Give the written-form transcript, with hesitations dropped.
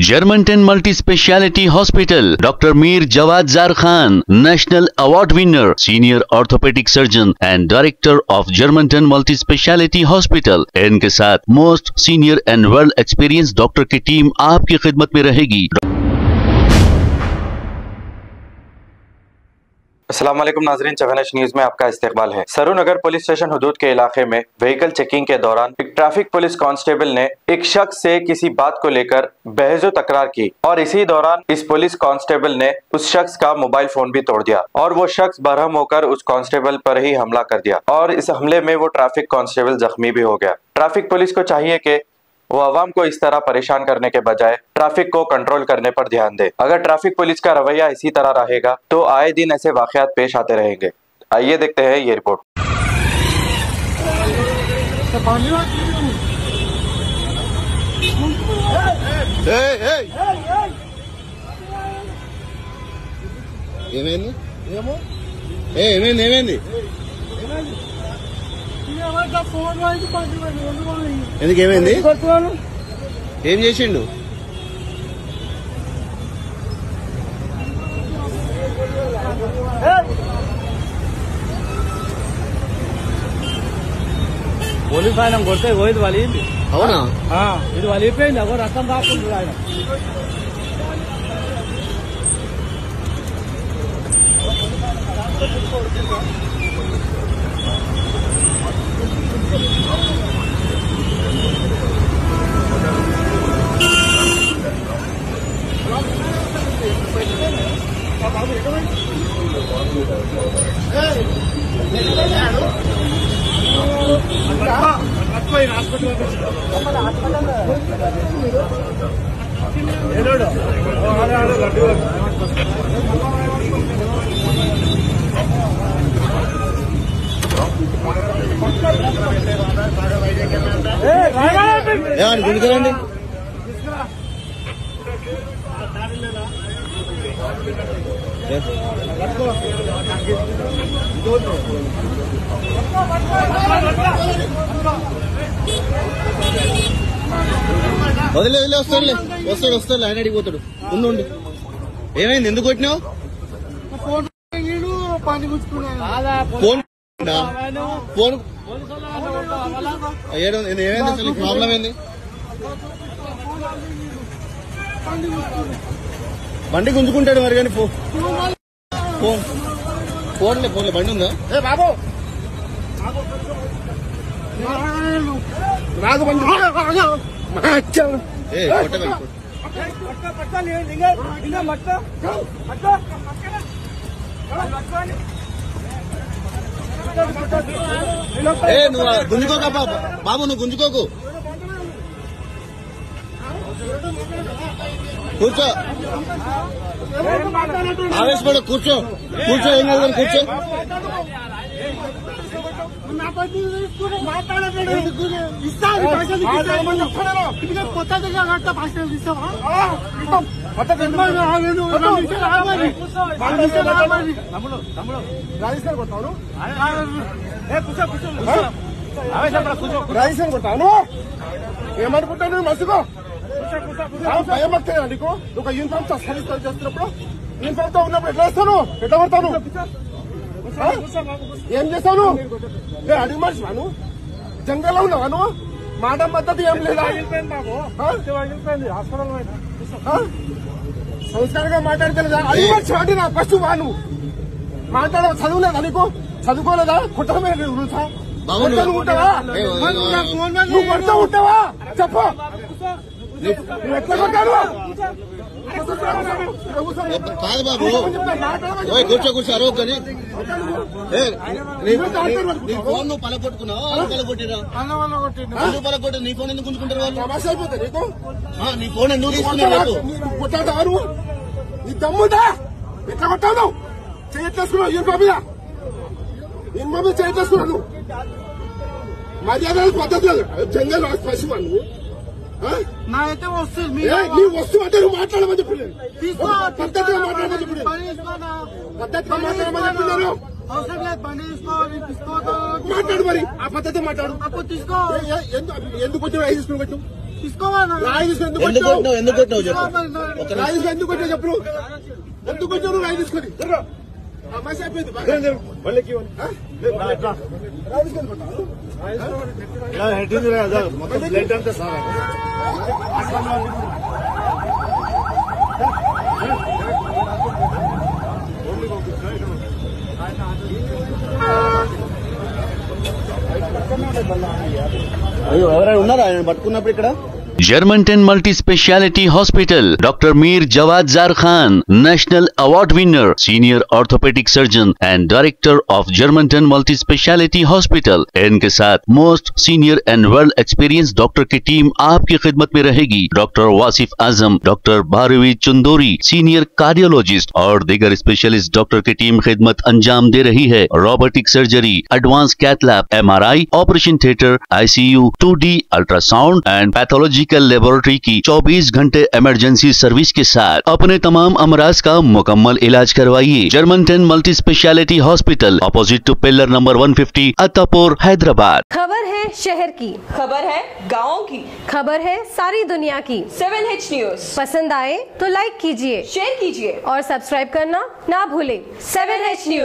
Germantown Multi-Speciality Hospital, Dr. Mir Jawad Zar Khan, National Award winner, Senior Orthopedic Surgeon and Director of Germantown Multi-Speciality Hospital. इनके साथ most senior and world experience doctor की team आपकी खिदमत में रहेगी। अस्सलाम वालेकुम नाज़रीन, चौहानश न्यूज में आपका इस्तकबाल है। सरूनगर पुलिस स्टेशन हुदूद के इलाके में व्हीकल चेकिंग के दौरान एक ट्रैफिक पुलिस कांस्टेबल ने एक शख्स से किसी बात को लेकर बहस तकरार की और इसी दौरान इस पुलिस कांस्टेबल ने उस शख्स का मोबाइल फोन भी तोड़ दिया और वो शख्स बरहम होकर उस कांस्टेबल पर ही हमला कर दिया और इस हमले में वो ट्रैफिक कांस्टेबल जख्मी भी हो गया। ट्रैफिक पुलिस को चाहिए कि वो आवाम को इस तरह परेशान करने के बजाय ट्रैफिक को कंट्रोल करने पर ध्यान दे। अगर ट्रैफिक पुलिस का रवैया इसी तरह रहेगा तो आए दिन ऐसे वाकयात पेश आते रहेंगे। आइए देखते हैं ये रिपोर्ट। ఎందుకేమైంది? ఏం చేసిండు? పోలీసు ఆయన కొడితే పోయింది వాళ్ళు. అవునా? ఇది వాళ్ళు అయిపోయింది. ఎవరు రక్తం రాకుండా ఆయన గుడికరండి. వదిలే వస్తాడులే వస్తాడు ఆయన అడిగిపోతాడు. ఉండు. ఏమైంది? ఎందుకు కొట్టినావు? ఫోన్ ఏమైంది? అసలు ప్రాబ్లం ఏంది? బండి గుంజుకుంటాడు మరి కానీ ఫోన్లే బండి ఉందా? బాబు రాదు బండి. నువ్వు గుంజుకోక బాబు, నువ్వు గుంజుకోకు. కూర్చో, ఆవేశపడ, కూర్చో ఏం కాదు కానీ కూర్చో. రాజేశ్వర్ కొట్టాను ఏమనుకుంటాను? మసుకో భయం వస్తాయా నీకు? ఒక యూనిఫామ్ సర్వీస్ చేస్తున్నప్పుడు యూనిఫామ్ తో ఉన్నప్పుడు ఎట్లా వేస్తాను? ఎట్లా కొడతాను? ఏం చేస్తాను? అడిగి మనిషివాను? జంగల్లో ఉన్నావాను? మాట పద్ధతి ఏం లేదా? సంస్కారంగా మాట్లాడతలేదా? అడిగి మనిషి వాటి నా ఫస్ట్ వాను మాట్లాడ చదువులేదా నీకు? చదువుకోలేదా? కుటుంబమే ఉంటావా? నువ్వు కొడుతూ ఉంటావా? చెప్పు. నువ్వు ఎట్లా కొట్టాను? కాదు బాబు, కూర్చో అరవద్దని. నీ ఫోన్ నువ్వు పలగొట్టుకున్నావు, పలగొట్టిరా? పలగొట్టి నీ ఫోన్ ఎందుకు గుంజుకుంటారు వాళ్ళు? అయిపోతా నీకు? నీ ఫోన్ ఎందుకు తీసుకున్నారు? కొట్టాడు నీ దమ్ముదా? ఎట్లా కొట్టావు? చేయట్లేసుకున్నావు యూనిఫామ్ మీద చేయట్లేసుకున్నాను. మర్యాద పద్ధతి జంగల్ పశువా నువ్వు? నాకైతే వస్తుంది. నీ వస్తువు అంటే నువ్వు మాట్లాడమని చెప్పలేదు. పద్ధతిగా మాట్లాడమని చెప్పలేదు. పద్ధతిగా మాట్లాడమని చెప్పినాను. అవసరం లేదు, బండి తీసుకో మాట్లాడు. మరి ఆ పద్ధతి మాట్లాడు. అప్పుడు తీసుకో. ఎందుకు వచ్చి తీసుకుని పెట్టు తీసుకోవాలా రాయి తీసుకొని ఎందుకు కొట్టావు చెప్పు రాయి తీసుకొని ఎందుకు కొట్టావు చెప్పు ఎందుకు కొట్టావు రాయి తీసుకొని మసి అయిపోయింది రాయి తీసుకొని కొట్టావు మొత్తం ప్లేట్ అంతా సార్ అయ్యో ఎవరైనా ఉన్నారా ఆయన పట్టుకున్నప్పుడు ఇక్కడ Germantown Multi Speciality Hospital, Dr. Mir Jawad Zar Khan, National Award winner, Senior Orthopedic Surgeon and Director of Germantown Multi Speciality Hospital. इनके साथ most senior and well experience doctor की टीम आपकी खिदमत में रहेगी। Doctor Wasif Azam, doctor Bharvi Chandori, senior cardiologist और दीगर specialist doctor की टीम खिदमत अंजाम दे रही है। Robotic surgery, advance cath lab, MRI, operation theatre, ICU, 2D ultrasound and pathology laboratory की 24 घंटे इमरजेंसी सर्विस के साथ अपने तमाम अमराज का मुकम्मल इलाज करवाइए। जर्मनटन multi speciality hospital, opposite to pillar number 150, Attapur, Hyderabad. खबर है शहर की, खबर है गाँव की, खबर है सारी दुनिया की। 7H न्यूज पसंद आए तो लाइक कीजिए, शेयर कीजिए और सब्सक्राइब करना ना भूले। 7H news.